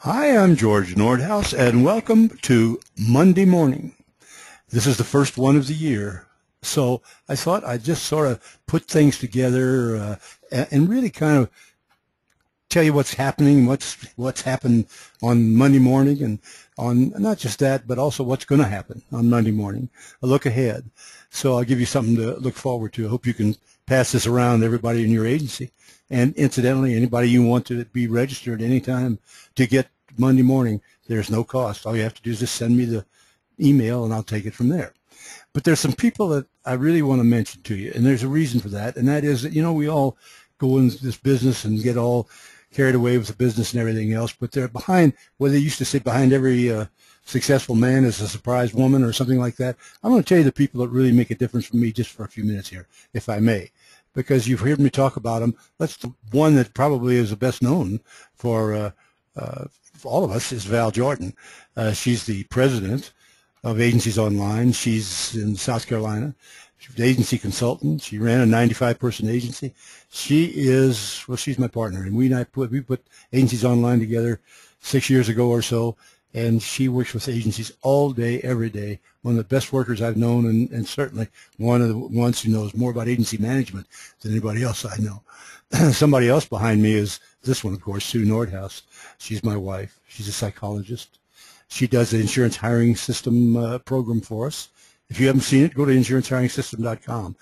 Hi, I'm George Nordhaus, and welcome to Monday Morning. This is the first one of the year, so I thought I'd just sort of put things together and really kind of tell you what's happening, what's happened on Monday morning, and on not just that, but also what's going to happen on Monday morning, a look ahead. So I'll give you something to look forward to. I hope you can pass this around to everybody in your agency. And incidentally, anybody you want to be registered anytime to get Monday morning, there's no cost. All you have to do is just send me the email and I'll take it from there. But there's some people that I really want to mention to you, and there's a reason for that, and that is that, we all go into this business and get all carried away with the business and everything else, but they're behind, what they used to say, behind every successful man is a surprised woman or something like that. I'm going to tell you the people that really make a difference for me just for a few minutes here, if I may, because you've heard me talk about them. That's the one that probably is the best known for all of us is Val Jordan. She's the president of Agencies Online. She's in South Carolina. She's an agency consultant. She ran a 95-person agency. She's my partner, and we put Agencies Online together 6 years ago or so, and she works with agencies all day, every day. One of the best workers I've known, and certainly one of the ones who knows more about agency management than anybody else I know. Somebody else behind me is this one, of course, Sue Nordhaus. She's my wife. She's a psychologist. She does the insurance hiring system program for us. If you haven't seen it, go to insurancehiring.com,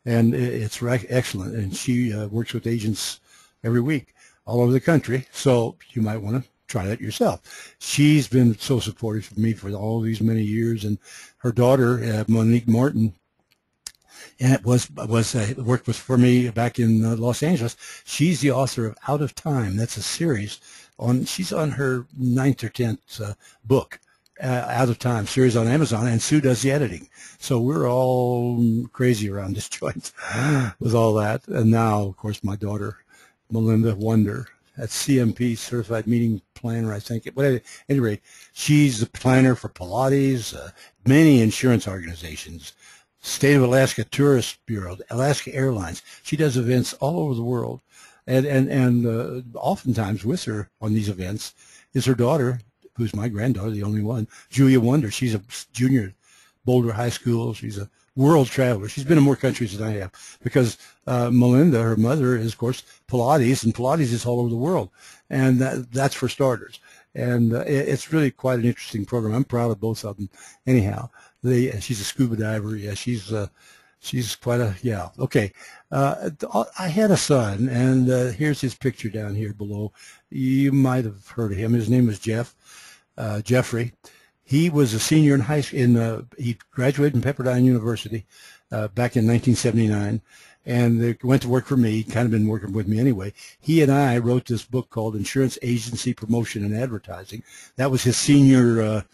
and it's excellent. And she works with agents every week all over the country, so you might want to try that yourself. She's been so supportive of me for all these many years, and her daughter, Monique Martin, and worked for me back in Los Angeles. She's the author of Out of Time. That's a series she's on her 9th or 10th book, Out of Time series on Amazon, and Sue does the editing. So we're all crazy around this joint with all that. And now, of course, my daughter, Melinda Wonder, that's CMP, Certified Meeting Planner, I think. But at any rate, she's the planner for Pilates, many insurance organizations, State of Alaska Tourist Bureau, Alaska Airlines. She does events all over the world. And oftentimes with her on these events is her daughter, who's my granddaughter, the only one, Julia Wonder. She's a junior at Boulder High School. She's a world traveler. She's been in more countries than I have because Melinda, her mother, is, of course, Pilates, and Pilates is all over the world. And that's for starters. And it's really quite an interesting program. I'm proud of both of them. Anyhow, she's a scuba diver. Yeah, she's quite a, yeah. Okay. I had a son, and here's his picture down here below. You might have heard of him. His name was Jeffrey. He was a senior in high school. He graduated from Pepperdine University back in 1979, and went to work for me. Kind of been working with me anyway. He and I wrote this book called Insurance Agency Promotion and Advertising. That was his senior,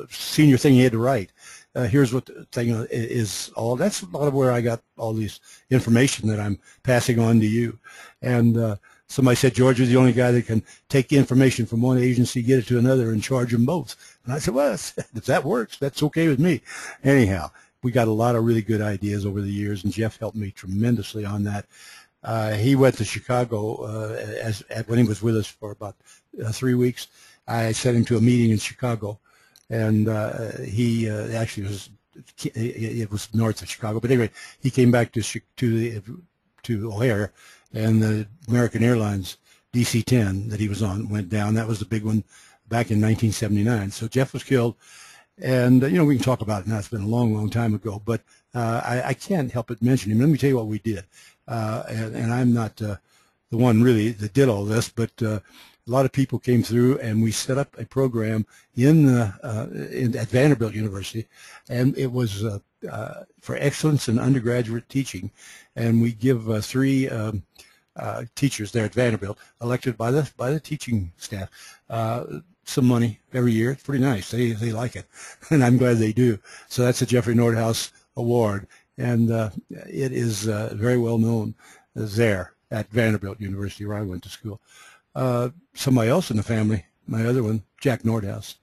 senior thing he had to write. Here's what the thing is all. That's a lot of where I got all this information that I'm passing on to you. And somebody said, George, you're the only guy that can take information from one agency, get it to another, and charge them both. And I said, well, if that works, that's okay with me. Anyhow, we got a lot of really good ideas over the years, and Jeff helped me tremendously on that. He went to Chicago when he was with us for about 3 weeks. I sent him to a meeting in Chicago. And he actually it was north of Chicago, but anyway, he came back to O'Hare, and the American Airlines DC-10 that he was on went down. That was the big one back in 1979. So Jeff was killed, and we can talk about it now. It's been a long, long time ago, but I can't help but mention him. Let me tell you what we did, and I'm not the one really that did all this, but a lot of people came through, and we set up a program at Vanderbilt University, and it was for excellence in undergraduate teaching. And we give 3 teachers there at Vanderbilt, elected by the teaching staff, some money every year. It's pretty nice. They like it, and I'm glad they do. So that's the Jeffrey Nordhaus Award, and it is very well known there at Vanderbilt University, where I went to school. Somebody else in the family, my other one, Jack Nordhaus.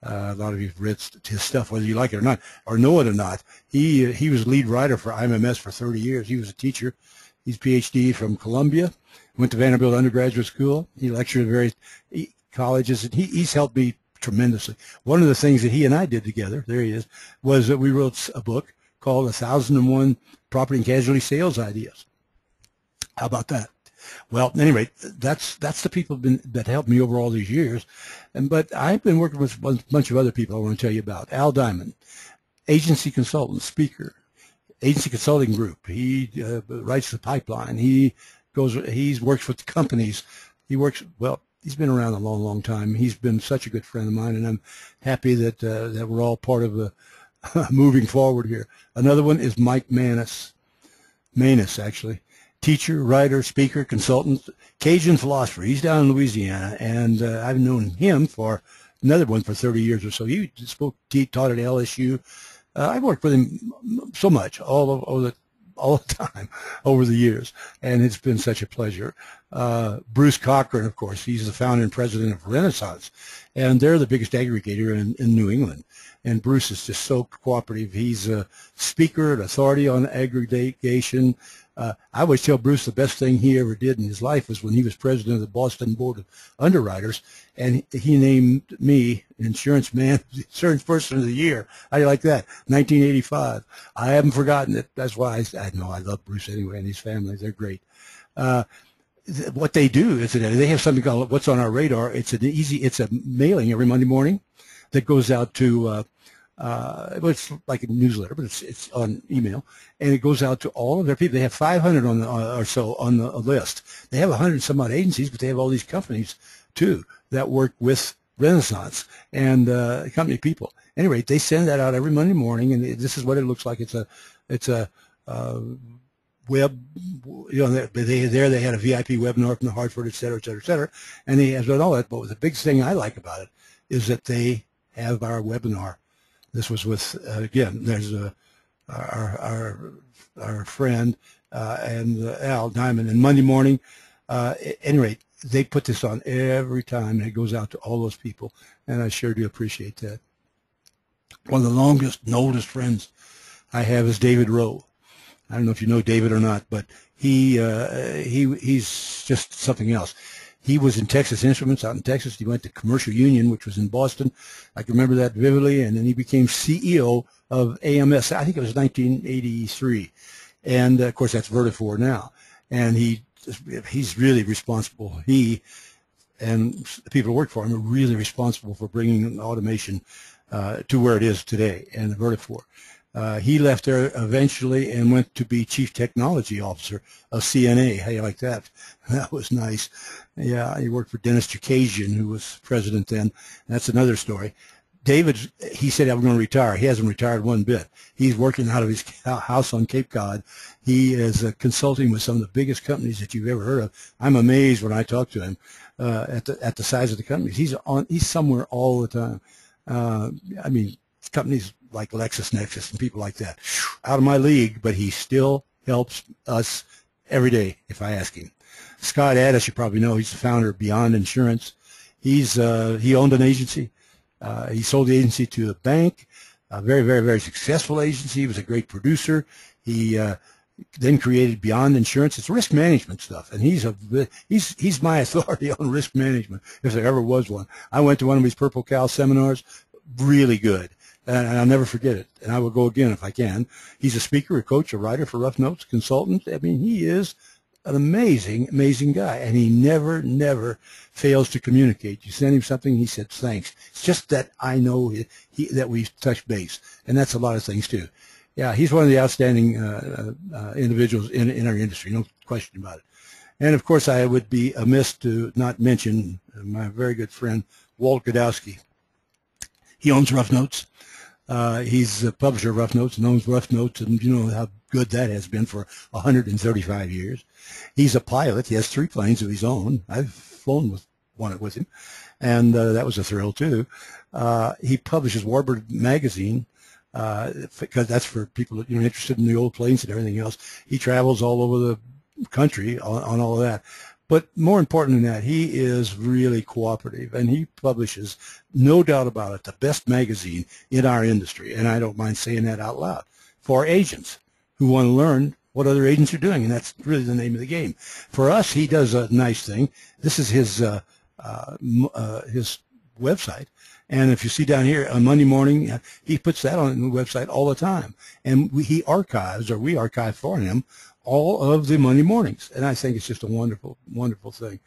A lot of you have read his stuff, whether you like it or not, or know it or not. He was lead writer for IMMS for 30 years. He was a teacher. He's a PhD from Columbia, went to Vanderbilt undergraduate school. He lectured at various, colleges, and he's helped me tremendously. One of the things that he and I did together, there he is, was that we wrote a book called 1001 Property and Casualty Sales Ideas. How about that? Well, anyway, that's the people that helped me over all these years. But I've been working with a bunch of other people I want to tell you about. Al Diamond, agency consultant, speaker, agency consulting group. He writes the pipeline. He works with companies. He's been around a long, long time. He's been such a good friend of mine, and I'm happy that we're all part of moving forward here. Another one is Mike Manus, actually. Teacher, writer, speaker, consultant, Cajun philosopher. He's down in Louisiana, and I've known him for another one for 30 years or so. He taught at LSU. I've worked with him so much all the time over the years, and it's been such a pleasure. Bruce Cochran, of course, he's the founder and president of Renaissance, and they're the biggest aggregator in New England. And Bruce is just so cooperative. He's a speaker, an authority on aggregation. I always tell Bruce the best thing he ever did in his life was when he was president of the Boston Board of Underwriters, and he named me insurance person of the year. How do you like that? 1985. I haven't forgotten it. That's why I know I love Bruce anyway, and his family. They're great. What they do is they have something called What's on Our Radar. It's a mailing every Monday morning that goes out to it's like a newsletter, but it's on email, and it goes out to all of their people. They have 500 or so on the list. They have 100 some odd agencies, but they have all these companies too that work with Renaissance and company people. Anyway, they send that out every Monday morning, and this is what it looks like. It's a web. They had a VIP webinar from the Hartford, et cetera, et cetera, et cetera, and they have done all that. But the big thing I like about it is that they have our webinar. This was with again. There's our friend and Al Diamond. And Monday morning, at any rate, they put this on every time, and it goes out to all those people. And I sure do appreciate that. One of the longest and oldest friends I have is David Rowe. I don't know if you know David or not, but he's just something else. He was in Texas Instruments out in Texas. He went to Commercial Union, which was in Boston. I can remember that vividly. And then he became CEO of AMS. I think it was 1983. And, of course, that's Vertifor now. And he's really responsible. He and the people who work for him are really responsible for bringing automation to where it is today and Vertifor. He left there eventually and went to be Chief Technology Officer of CNA. How do you like that? That was nice. Yeah, he worked for Dennis Chukasian, who was president then. That's another story. David, he said, I'm going to retire. He hasn't retired one bit. He's working out of his house on Cape Cod. He is consulting with some of the biggest companies that you've ever heard of. I'm amazed when I talk to him at the size of the companies. He's somewhere all the time. I mean, companies like LexisNexis and people like that. Out of my league, but he still helps us every day if I ask him. Scott Addis, you probably know, he's the founder of Beyond Insurance. He owned an agency. He sold the agency to a bank, a very, very, very successful agency. He was a great producer. He then created Beyond Insurance. It's risk management stuff, and he's my authority on risk management if there ever was one. I went to one of his Purple Cow seminars. Really good. And I'll never forget it, and I will go again if I can. He's a speaker, a coach, a writer for Rough Notes, consultant. I mean, he is an amazing, amazing guy, and he never, never fails to communicate. You send him something, he said, thanks. It's just that I know that we've touched base, and that's a lot of things, too. Yeah, he's one of the outstanding individuals in our industry, no question about it. And, of course, I would be amiss to not mention my very good friend, Walt Godowski. He owns Rough Notes. He's a publisher of Rough Notes and owns Rough Notes, and you know how good that has been for 135 years. He's a pilot. He has 3 planes of his own. I've flown one with him, and that was a thrill, too. He publishes Warbird Magazine, because that's for people that are interested in the old planes and everything else. He travels all over the country on all of that. But more important than that, he is really cooperative, and he publishes, no doubt about it, the best magazine in our industry, and I don't mind saying that out loud, for agents who want to learn what other agents are doing, and that's really the name of the game. For us, he does a nice thing. This is his his website. And if you see down here on Monday morning, he puts that on the website all the time. And we archive for him all of the Monday mornings. And I think it's just a wonderful, wonderful thing.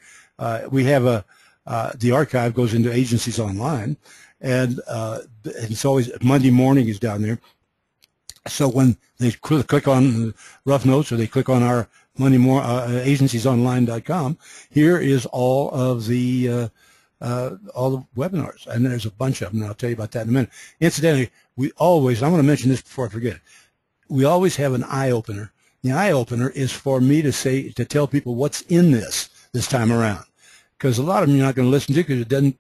We have the archive goes into Agencies Online, and it's always Monday morning is down there. So when they click on Rough Notes or they click on our AgenciesOnline.com, here is all of the webinars, and there's a bunch of them, and I'll tell you about that in a minute. Incidentally, I want to mention this before I forget. We always have an eye-opener. The eye-opener is for me to tell people what's in this time around, because a lot of them you're not going to listen to because it doesn't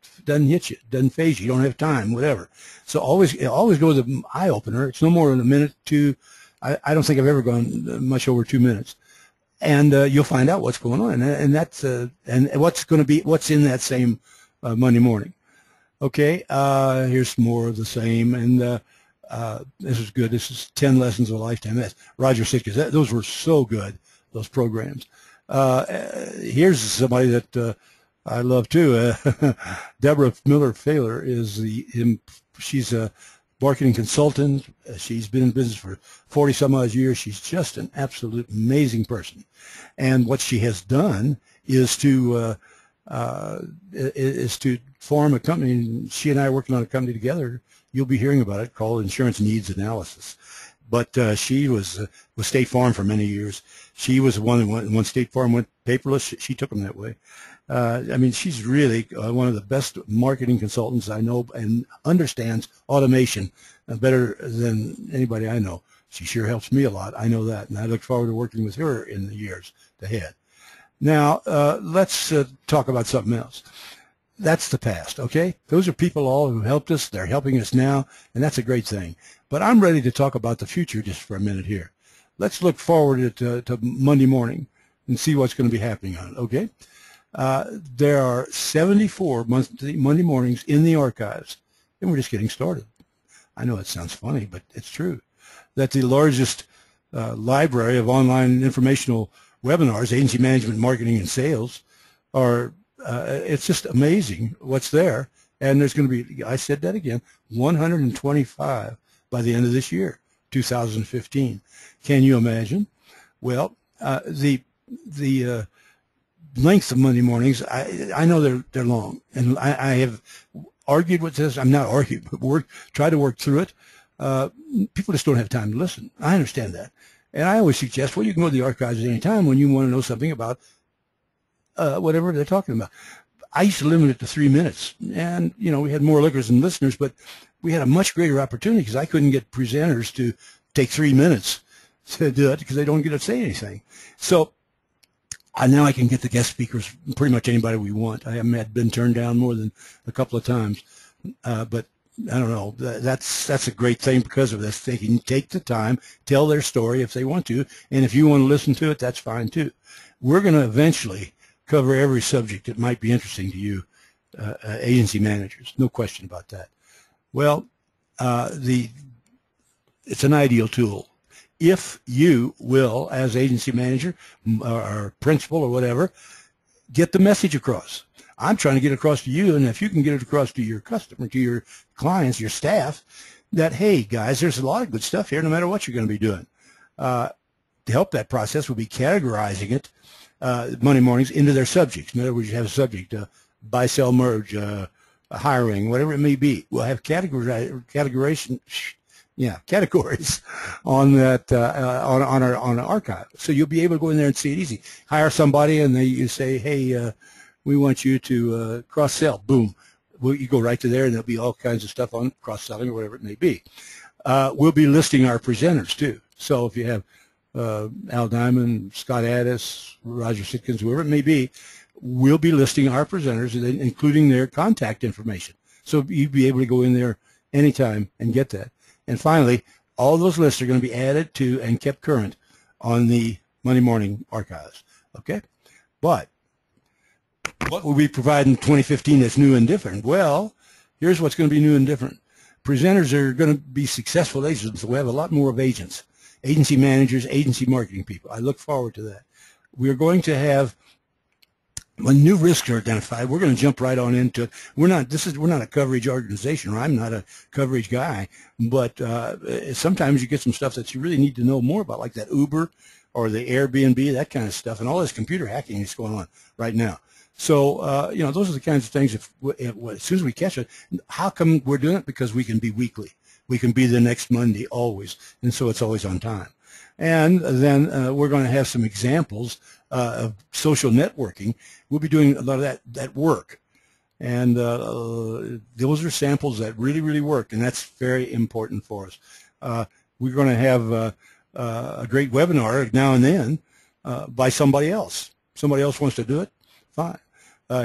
hit you, it doesn't phase you, you don't have time, whatever. So always go to the eye-opener. It's no more than a minute, two. I don't think I've ever gone much over 2 minutes. And you'll find out what's going on, and that's and what's in that same Monday morning. Okay, here's more of the same, and this is good. This is 10 Lessons of a Lifetime. That's Roger Sitka. Those were so good, those programs. Here's somebody that I love too. Deborah Miller-Failer she's a marketing consultant. She's been in business for 40-some-odd years. She's just an absolute amazing person. And what she has done is to form a company. She and I are working on a company together. You'll be hearing about it, called Insurance Needs Analysis. But she was with State Farm for many years. She was the one that when State Farm went paperless, she took them that way. I mean, she's really one of the best marketing consultants I know and understands automation better than anybody I know. She sure helps me a lot. I know that, and I look forward to working with her in the years ahead. Now, let's talk about something else. That's the past, okay? Those are people all who helped us. They're helping us now, and that's a great thing. But I'm ready to talk about the future just for a minute here. Let's look forward to Monday morning and see what's going to be happening on it, okay? There are 74 Monday mornings in the archives, and we're just getting started. I know it sounds funny, but it's true. That the largest library of online informational webinars, agency management, marketing, and sales, are it's just amazing what's there. And there's going to be, I said that again, 125 by the end of this year, 2015. Can you imagine? Well, the length of Monday mornings, I know they're long, and I have argued with this. I'm not arguing, but try to work through it. People just don't have time to listen. I understand that. And I always suggest, well, you can go to the archives at any time when you want to know something about whatever they're talking about. I used to limit it to 3 minutes, and we had more lookers than listeners, but we had a much greater opportunity because I couldn't get presenters to take 3 minutes to do it because they don't get to say anything. So now I can get the guest speakers, pretty much anybody we want. I haven't been turned down more than a couple of times, but I don't know. That's a great thing because of this. They can take the time, tell their story if they want to, and if you want to listen to it, that's fine too. We're going to eventually cover every subject that might be interesting to you, agency managers. No question about that. Well, it's an ideal tool. If you will, as agency manager or principal or whatever, get the message across. I'm trying to get across to you, and if you can get it across to your customer, to your clients, your staff, that, hey, guys, there's a lot of good stuff here no matter what you're going to be doing. To help that process, we'll be categorizing it, Monday mornings, into their subjects. In other words, you have a subject, buy, sell, merge, hiring, whatever it may be. We'll have categories on that on our archive, so you'll be able to go in there and see it easy. Hire somebody, and you say, hey, we want you to cross-sell. Boom. You go right to there, and there'll be all kinds of stuff on cross-selling or whatever it may be. We'll be listing our presenters, too. So if you have Al Diamond, Scott Addis, Roger Sitkins, whoever it may be, we'll be listing our presenters, including their contact information. So you'll be able to go in there anytime and get that. And finally, all those lists are going to be added to and kept current on the Monday morning archives. Okay? But what will we provide in 2015 that's new and different? Well, here's what's going to be new and different. Presenters are going to be successful agents. We'll have a lot more of agents, agency managers, agency marketing people. I look forward to that. We're going to have when new risks are identified, we're going to jump right on into it. We're not a coverage organization, or I'm not a coverage guy, but sometimes you get some stuff that you really need to know more about, like that Uber or the Airbnb, that kind of stuff, and all this computer hacking is going on right now. So, you know, those are the kinds of things, as soon as we catch it, how come we're doing it? Because we can be weekly. We can be the next Monday always, and so it's always on time. And then we're going to have some examples of social networking. We'll be doing a lot of that work. And those are samples that really, really work, and that's very important for us. We're going to have a great webinar now and then by somebody else. Somebody else wants to do it, fine.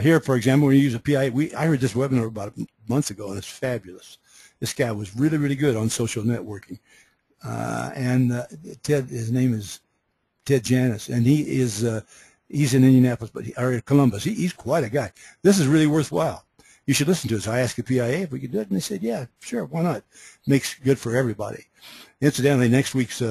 Here, for example, when you use a PIA, I heard this webinar about a month ago, and it's fabulous. This guy was really, really good on social networking. Ted, his name is Ted Janis, and he's in Indianapolis, or Columbus. He's quite a guy. This is really worthwhile. You should listen to it. So I asked the PIA if we could do it, and they said, yeah, sure, why not? Makes good for everybody. Incidentally, next week's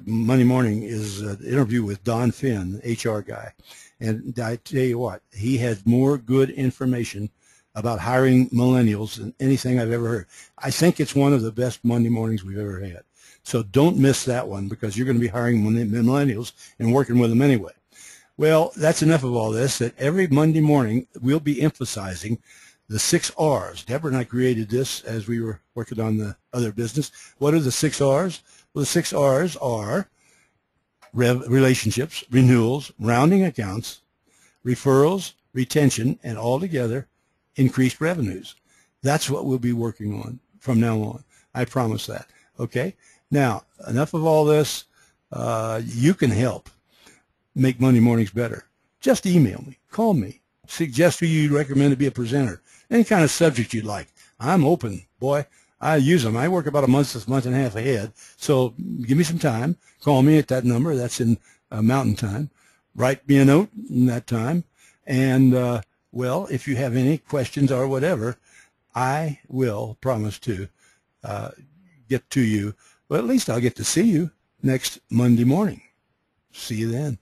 Monday morning is an interview with Don Finn, HR guy. And I tell you what, he has more good information about hiring millennials than anything I've ever heard. I think it's one of the best Monday mornings we've ever had. So don't miss that one, because you're going to be hiring millennials and working with them anyway. Well, that's enough of all this. That every Monday morning we'll be emphasizing the 6 R's. Deborah and I created this as we were working on the other business. What are the 6 R's? Well, the 6 R's are relationships, renewals, rounding accounts, referrals, retention, and altogether increased revenues. That's what we'll be working on from now on. I promise that. Okay? Now, enough of all this. You can help make Monday mornings better. Just email me, call me, suggest who you'd recommend to be a presenter, any kind of subject you'd like. I'm open, boy. I use them. I work about a month and a half ahead. So give me some time. Call me at that number. That's in Mountain Time. Write me a note in that time. And, well, if you have any questions or whatever, I will promise to get to you. Well, at least I'll get to see you next Monday morning. See you then.